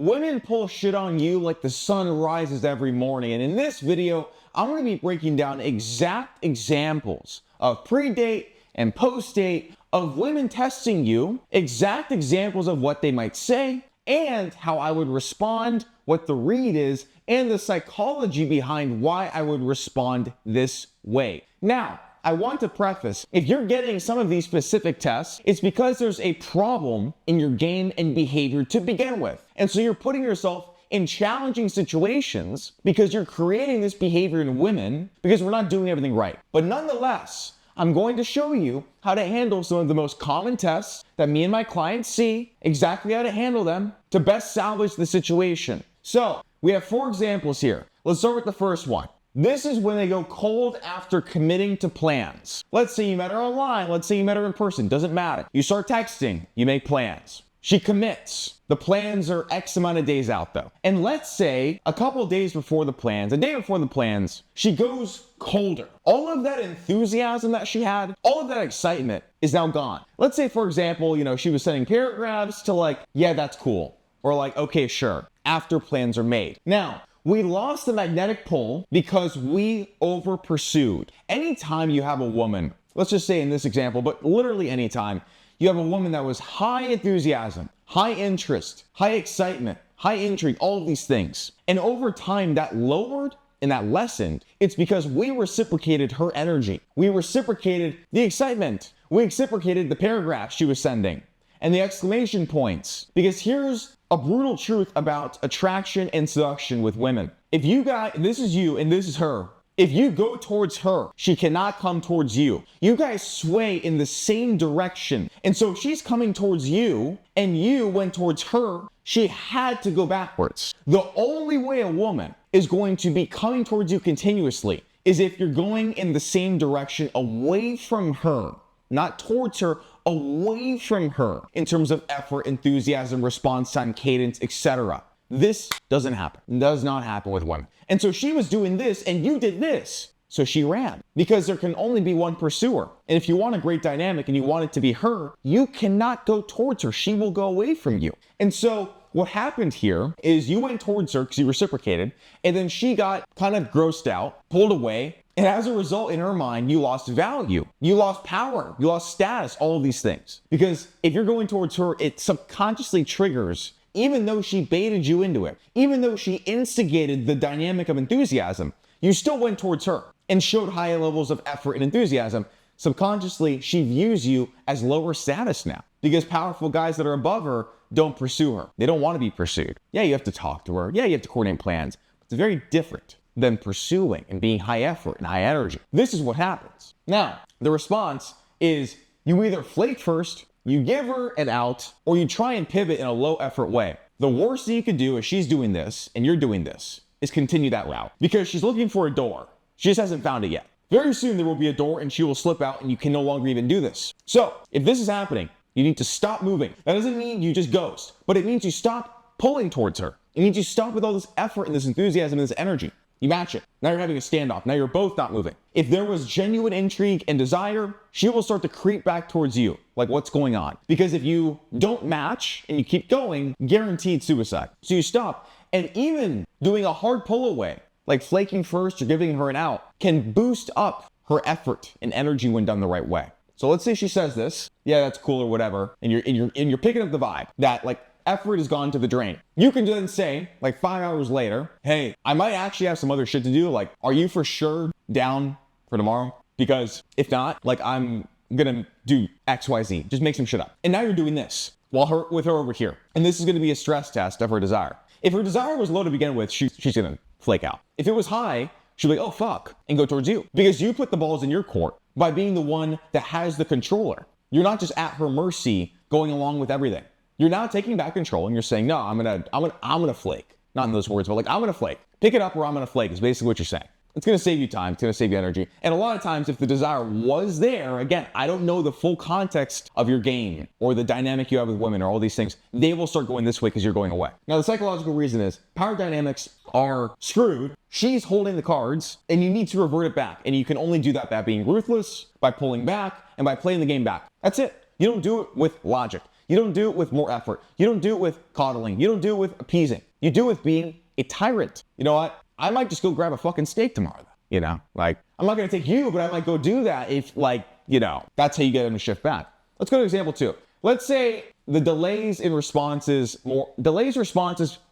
women pull shit on you like the sun rises every morning. And in this video, I'm going to be breaking down exact examples of pre-date and post-date of women testing you, exact examples of what they might say, and how I would respond, what the read is, and the psychology behind why I would respond this way. Now, I want to preface, if you're getting some of these specific tests, it's because there's a problem in your game and behavior to begin with. And so you're putting yourself in challenging situations because you're creating this behavior in women because we're not doing everything right. But nonetheless, I'm going to show you how to handle some of the most common tests that me and my clients see, exactly how to handle them to best salvage the situation. So we have 4 examples here. Let's start with the first one. This is when they go cold after committing to plans. Let's say you met her online. Let's say you met her in person. Doesn't matter. You start texting. You make plans. She commits. The plans are X amount of days out though. And let's say a couple of days before the plans, a day before the plans, she goes colder. All of that enthusiasm that she had, all of that excitement is now gone. Let's say, for example, she was sending paragraphs to like, yeah, that's cool. Or like, okay, sure, after plans are made. Now, we lost the magnetic pull because we over pursued. Anytime you have a woman, let's just say in this example, but literally anytime, you have a woman that was high enthusiasm, high interest, high excitement, high intrigue, all of these things. And over time that lowered and that lessened. It's because we reciprocated her energy. We reciprocated the excitement. We reciprocated the paragraphs she was sending and the exclamation points. Because here's a brutal truth about attraction and seduction with women. If you guys, this is you and this is her. If you go towards her, she cannot come towards you. You guys sway in the same direction. And so if she's coming towards you and you went towards her, she had to go backwards. The only way a woman is going to be coming towards you continuously is if you're going in the same direction away from her, not towards her, away from her in terms of effort, enthusiasm, response time, cadence, etc. This doesn't happen. It does not happen with women. And so she was doing this and you did this. So she ran because there can only be one pursuer. And if you want a great dynamic and you want it to be her, you cannot go towards her. She will go away from you. And so what happened here is you went towards her because you reciprocated, and then she got kind of grossed out, pulled away. And as a result, in her mind, you lost value, you lost power, you lost status, all of these things. Because if you're going towards her, it subconsciously triggers, even though she baited you into it, even though she instigated the dynamic of enthusiasm, you still went towards her and showed high levels of effort and enthusiasm. Subconsciously, she views you as lower status now because powerful guys that are above her don't pursue her. They don't want to be pursued. Yeah, you have to talk to her. Yeah, you have to coordinate plans. But it's very different than pursuing and being high effort and high energy. This is what happens. Now, the response is you either flake first, you give her an out, or you try and pivot in a low effort way. The worst thing you could do is she's doing this and you're doing this is continue that route because she's looking for a door. She just hasn't found it yet. Very soon there will be a door and she will slip out and you can no longer even do this. So if this is happening, you need to stop moving. That doesn't mean you just ghost, but it means you stop pulling towards her. It means you stop with all this effort and this enthusiasm and this energy. You match it. Now you're having a standoff. Now you're both not moving. If there was genuine intrigue and desire, she will start to creep back towards you. Like, what's going on? Because if you don't match and you keep going, guaranteed suicide. So you stop. And even doing a hard pull away, like flaking first or giving her an out, can boost up her effort and energy when done the right way. So let's say she says this, yeah, that's cool or whatever, and you're picking up the vibe that like effort has gone to the drain. You can then say, like 5 hours later, hey, I might actually have some other shit to do. Like, are you for sure down for tomorrow? Because if not, like I'm gonna do X, Y, Z. Just make some shit up. And now you're doing this with her over here. And this is gonna be a stress test of her desire. If her desire was low to begin with, she's gonna flake out. If it was high, she'll be like, oh fuck, and go towards you. Because you put the balls in your court by being the one that has the controller. You're not just at her mercy going along with everything. You're now taking back control and you're saying, no, I'm gonna flake. Not in those words, but like, I'm gonna flake. Pick it up or I'm gonna flake is basically what you're saying. It's gonna save you time, it's gonna save you energy. And a lot of times if the desire was there, again, I don't know the full context of your game or the dynamic you have with women or all these things, they will start going this way because you're going away. Now the psychological reason is power dynamics are screwed. She's holding the cards and you need to revert it back. And you can only do that by being ruthless, by pulling back, and by playing the game back. That's it. You don't do it with logic. You don't do it with more effort. You don't do it with coddling. You don't do it with appeasing. You do it with being a tyrant. You know what? I might just go grab a fucking steak tomorrow. You know, like, I'm not going to take you, but I might go do that if, like, you know, that's how you get them to shift back. Let's go to example 2. Let's say the delays responses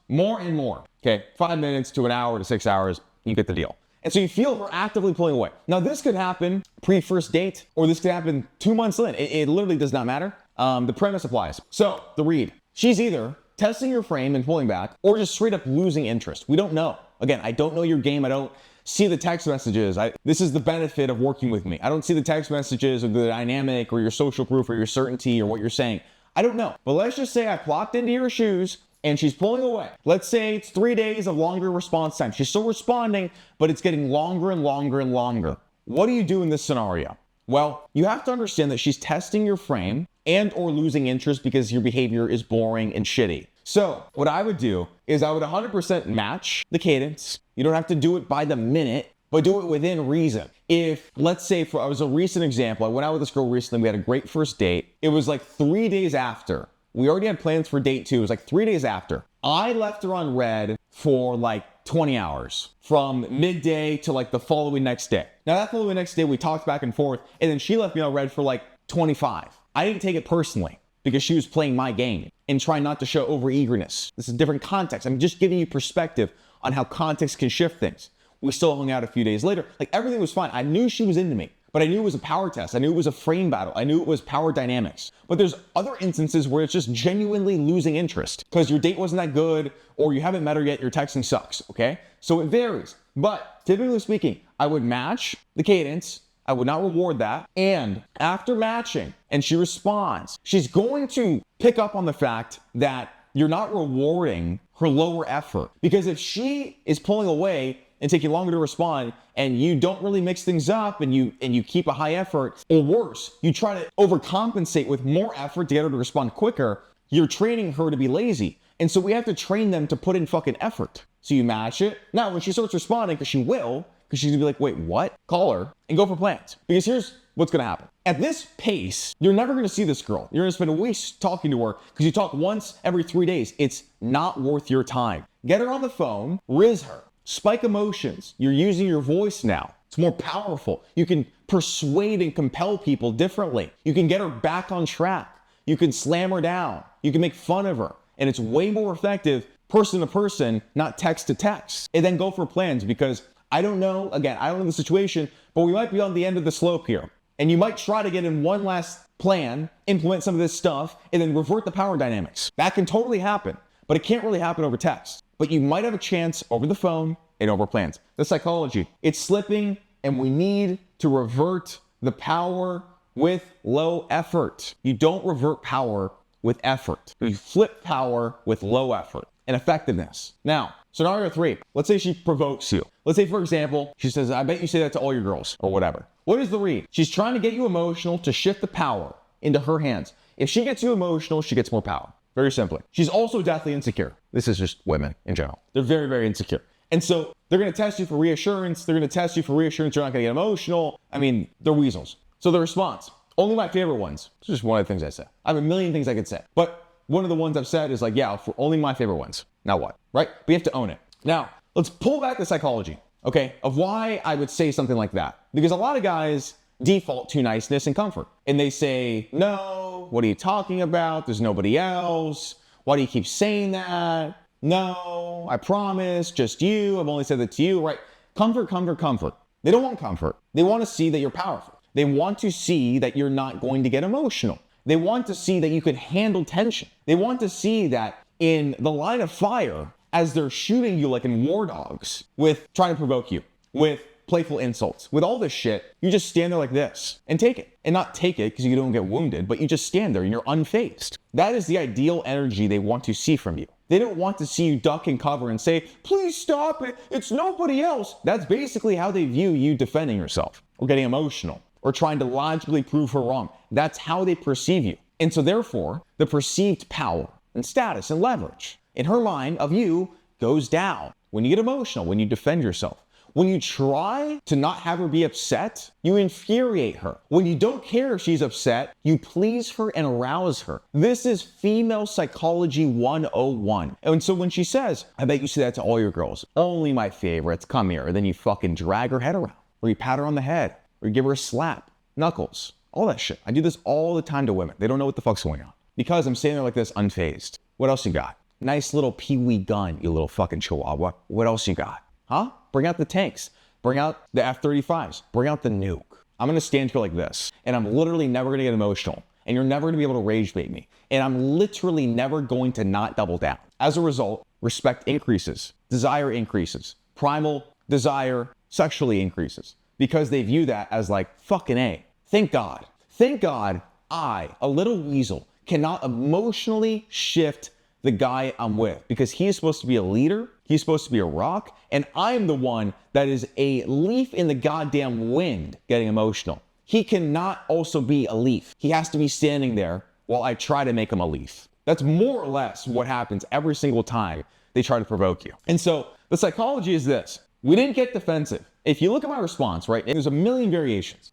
more and more. Okay, 5 minutes to an hour to 6 hours, you get the deal. And so you feel her actively pulling away. Now, this could happen pre-first date, or this could happen 2 months in. It literally does not matter. The premise applies. So, the read. She's either testing your frame and pulling back, or just straight up losing interest. We don't know. Again, I don't know your game. I don't see the text messages. This is the benefit of working with me. I don't see the text messages or the dynamic or your social proof or your certainty or what you're saying. I don't know. But let's just say I plopped into your shoes and she's pulling away. Let's say it's 3 days of longer response time. She's still responding, but it's getting longer and longer and longer. What do you do in this scenario? Well, you have to understand that she's testing your frame and or losing interest because your behavior is boring and shitty. So what I would do is I would 100% match the cadence. You don't have to do it by the minute, but do it within reason. If, let's say, for I was a recent example, I went out with this girl recently, we had a great first date. It was like 3 days after. We already had plans for date 2. It was like 3 days after. I left her on red for like 20 hours from midday to like the following next day. Now that following next day, we talked back and forth, and then she left me on red for like 25. I didn't take it personally because she was playing my game and trying not to show over-eagerness. This is a different context. I'm just giving you perspective on how context can shift things. We still hung out a few days later. Like, everything was fine. I knew she was into me, but I knew it was a power test. I knew it was a frame battle. I knew it was power dynamics. But there's other instances where it's just genuinely losing interest because your date wasn't that good or you haven't met her yet, your texting sucks, okay? So it varies. But typically speaking, I would match the cadence. I would not reward that. And after matching and she responds, she's going to pick up on the fact that you're not rewarding her lower effort. Because if she is pulling away and taking longer to respond and you don't really mix things up and you keep a high effort, or worse, you try to overcompensate with more effort to get her to respond quicker, you're training her to be lazy. And so we have to train them to put in fucking effort. So you match it. Now, when she starts responding, because she will, because she's gonna be like, wait, what? Call her and go for plans. Because here's what's gonna happen. At this pace, you're never gonna see this girl. You're gonna spend a week talking to her because you talk once every 3 days. It's not worth your time. Get her on the phone, riz her, spike emotions. You're using your voice now. It's more powerful. You can persuade and compel people differently. You can get her back on track. You can slam her down. You can make fun of her. And it's way more effective person to person, not text to text. And then go for plans, because I don't know, again, I don't know the situation, but we might be on the end of the slope here. And you might try to get in one last plan, implement some of this stuff, and then revert the power dynamics. That can totally happen, but it can't really happen over text. But you might have a chance over the phone and over plans. The psychology, it's slipping, and we need to revert the power with low effort. You don't revert power with effort. You flip power with low effort and effectiveness. Now, scenario 3, let's say she provokes you. Let's say, for example, she says, I bet you say that to all your girls, or whatever. What is the read? She's trying to get you emotional to shift the power into her hands. If she gets you emotional, she gets more power. Very simply. She's also deathly insecure. This is just women in general. They're very, very insecure. And so they're gonna test you for reassurance. They're gonna test you for reassurance. You're not gonna get emotional. I mean, they're weasels. So the response, only my favorite ones. It's just one of the things I say. I have a million things I could say. But one of the ones I've said is like, yeah, for only my favorite ones. Now what, right? But you have to own it. Now, let's pull back the psychology, okay, of why I would say something like that. Because a lot of guys default to niceness and comfort. And they say, no, what are you talking about? There's nobody else. Why do you keep saying that? No, I promise, just you. I've only said that to you, right? Comfort, comfort, comfort. They don't want comfort. They want to see that you're powerful. They want to see that you're not going to get emotional. They want to see that you can handle tension. They want to see that in the line of fire, as they're shooting you like in War Dogs, with trying to provoke you, with playful insults, with all this shit, you just stand there like this and take it. And not take it because you don't get wounded, but you just stand there and you're unfazed. That is the ideal energy they want to see from you. They don't want to see you duck and cover and say, please stop it, it's nobody else. That's basically how they view you defending yourself or getting emotional or trying to logically prove her wrong. That's how they perceive you. And so therefore, the perceived power and status and leverage in her mind of you goes down when you get emotional, when you defend yourself, When you try to not have her be upset, you infuriate her. When you don't care if she's upset, you please her and arouse her. This is female psychology 101. And so when she says, I bet you say that to all your girls, only my favorites, come here, and then you fucking drag her head around, or you pat her on the head, or you give her a slap, knuckles, all that shit. I do this all the time to women. They don't know what the fuck's going on. Because I'm sitting there like this, unfazed. What else you got? Nice little pee-wee gun, you little fucking chihuahua. What else you got? Huh? Bring out the tanks. Bring out the F-35s. Bring out the nuke. I'm gonna stand here like this, and I'm literally never gonna get emotional, and you're never gonna be able to rage bait me, and I'm literally never going to not double down. As a result, respect increases, desire increases, primal desire sexually increases, because they view that as like, fucking A. Thank God. Thank God I, a little weasel, cannot emotionally shift the guy I'm with, because he is supposed to be a leader, he's supposed to be a rock, and I'm the one that is a leaf in the goddamn wind getting emotional. He cannot also be a leaf. He has to be standing there while I try to make him a leaf. That's more or less what happens every single time they try to provoke you. And so the psychology is this. We didn't get defensive. If you look at my response, right, and there's a million variations.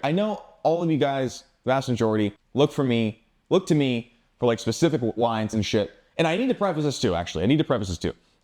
I know all of you guys, the vast majority, look to me for like specific lines and shit. And I need to preface this too, actually.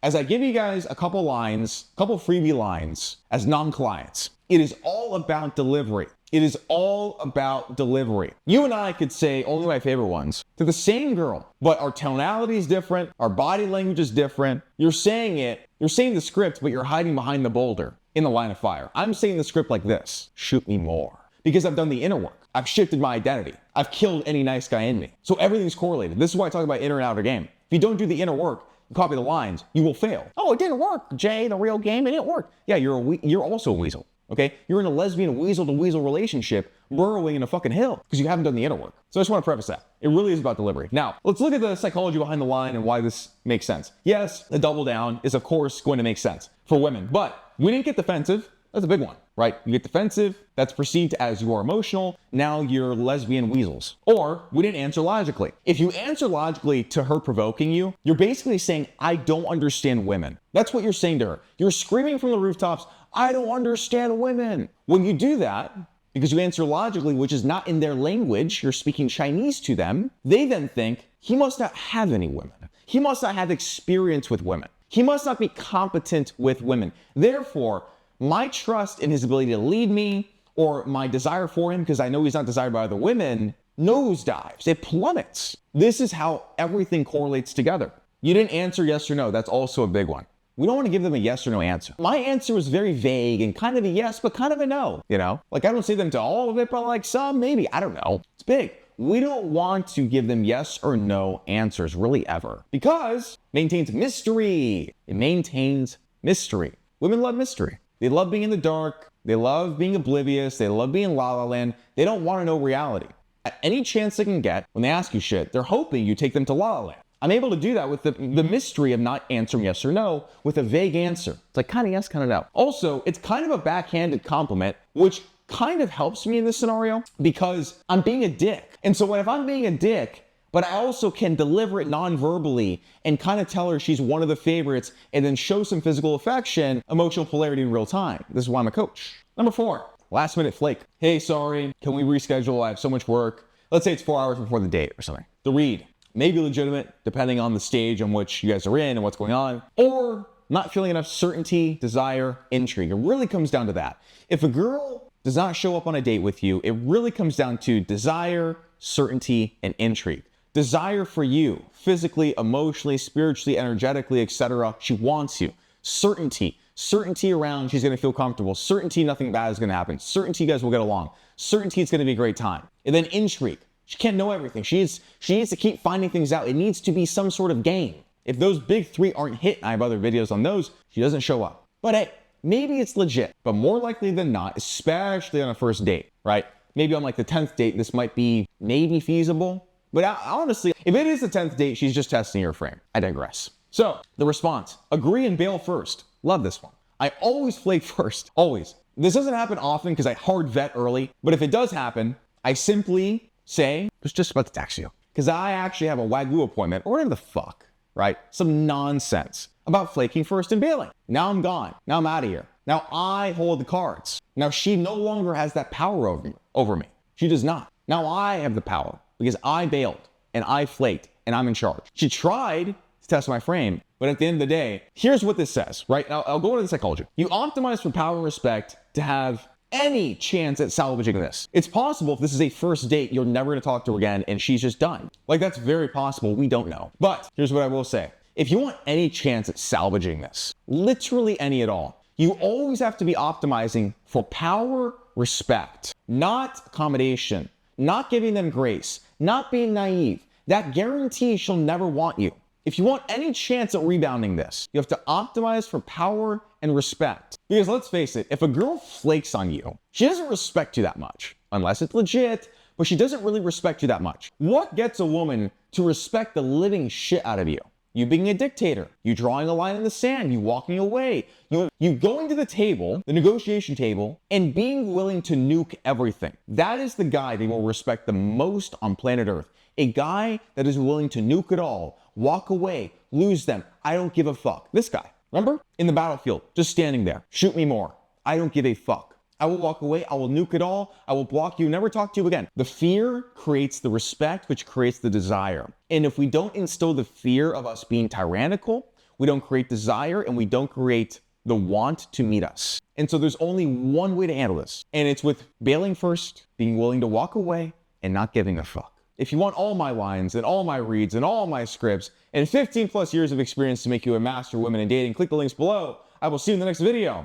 As I give you guys a couple lines, a couple freebie lines as non-clients, it is all about delivery. It is all about delivery. You and I could say only my favorite ones to the same girl, but our tonality is different. Our body language is different. You're saying the script, but you're hiding behind the boulder in the line of fire. I'm saying the script like this: shoot me more. Because I've done the inner work. I've shifted my identity. I've killed any nice guy in me. So everything's correlated. This is why I talk about inner and outer game. If you don't do the inner work, you copy the lines, you will fail. Oh, it didn't work, Jay, the real game, it didn't work. Yeah, you're also a weasel, okay? You're in a lesbian weasel to weasel relationship, burrowing in a fucking hill because you haven't done the inner work. So I just want to preface that. It really is about delivery. Now, let's look at the psychology behind the line and why this makes sense. Yes, the double down is of course going to make sense for women, but we didn't get defensive. That's a big one, right? You get defensive, that's perceived as you are emotional, now you're lesbian weasels. Or we didn't answer logically. If you answer logically to her provoking you, you're basically saying, I don't understand women. That's what you're saying to her. You're screaming from the rooftops, I don't understand women. When you do that, because you answer logically, which is not in their language, you're speaking Chinese to them, they then think, he must not have any women. He must not have experience with women. He must not be competent with women. Therefore, my trust in his ability to lead me, or my desire for him, because I know he's not desired by other women, nosedives. It plummets. This is how everything correlates together. You didn't answer yes or no. That's also a big one. We don't want to give them a yes or no answer. My answer was very vague and kind of a yes, but kind of a no, you know? Like, I don't say them to all of it, but like some, maybe. I don't know. It's big. We don't want to give them yes or no answers, really, ever. Because it maintains mystery. It maintains mystery. Women love mystery. They love being in the dark. They love being oblivious. They love being la la land. They don't want to know reality. At any chance they can get, when they ask you shit, they're hoping you take them to la la land. I'm able to do that with the mystery of not answering yes or no with a vague answer. It's like kind of yes, kind of no. Also, it's kind of a backhanded compliment, which kind of helps me in this scenario because I'm being a dick. And so if I'm being a dick, but I also can deliver it non-verbally and kind of tell her she's one of the favorites and then show some physical affection, emotional polarity in real time. This is why I'm a coach. Number 4, last minute flake. Hey, sorry, can we reschedule? I have so much work. Let's say it's 4 hours before the date or something. The read may be legitimate depending on the stage on which you guys are in and what's going on, or not feeling enough certainty, desire, intrigue. It really comes down to that. If a girl does not show up on a date with you, it really comes down to desire, certainty, and intrigue. Desire for you, physically, emotionally, spiritually, energetically, etc. She wants you. Certainty around she's gonna feel comfortable. Certainty nothing bad is gonna happen. Certainty you guys will get along. Certainty it's gonna be a great time. And then intrigue. She can't know everything. She needs to keep finding things out. It needs to be some sort of game. If those big 3 aren't hit, I have other videos on those, she doesn't show up. But hey, maybe it's legit. But more likely than not, especially on a first date, right? Maybe on like the 10th date, this might be maybe feasible. But honestly, if it is the 10th date, she's just testing your frame. I digress. So, the response. Agree and bail first. Love this one. I always flake first. Always. This doesn't happen often because I hard vet early. But if it does happen, I simply say, I was just about to text you. Because I actually have a Wagyu appointment, or whatever the fuck, right? Some nonsense about flaking first and bailing. Now I'm gone. Now I'm out of here. Now I hold the cards. Now she no longer has that power over me. She does not. Now I have the power because I bailed and I flaked and I'm in charge. She tried to test my frame, but at the end of the day, here's what this says, right? Now I'll go into the psychology. You optimize for power and respect to have any chance at salvaging this. It's possible if this is a first date, you're never gonna talk to her again and she's just done. Like, that's very possible, we don't know. But here's what I will say. If you want any chance at salvaging this, literally any at all, you always have to be optimizing for power, respect, not accommodation, not giving them grace, not being naive. That guarantees she'll never want you. If you want any chance at rebounding this, you have to optimize for power and respect. Because let's face it, if a girl flakes on you, she doesn't respect you that much, unless it's legit, but she doesn't really respect you that much. What gets a woman to respect the living shit out of you? You being a dictator, you drawing a line in the sand, you walking away, you going to the table, the negotiation table, and being willing to nuke everything. That is the guy they will respect the most on planet Earth. A guy that is willing to nuke it all, walk away, lose them. I don't give a fuck. This guy, remember? In the battlefield, just standing there. Shoot me more. I don't give a fuck. I will walk away. I will nuke it all. I will block you, never talk to you again. The fear creates the respect, which creates the desire. And if we don't instill the fear of us being tyrannical, we don't create desire and we don't create the want to meet us. And so there's only one way to handle this. And it's with bailing first, being willing to walk away and not giving a fuck. If you want all my lines and all my reads and all my scripts and 15 plus years of experience to make you a master woman in dating, click the links below. I will see you in the next video.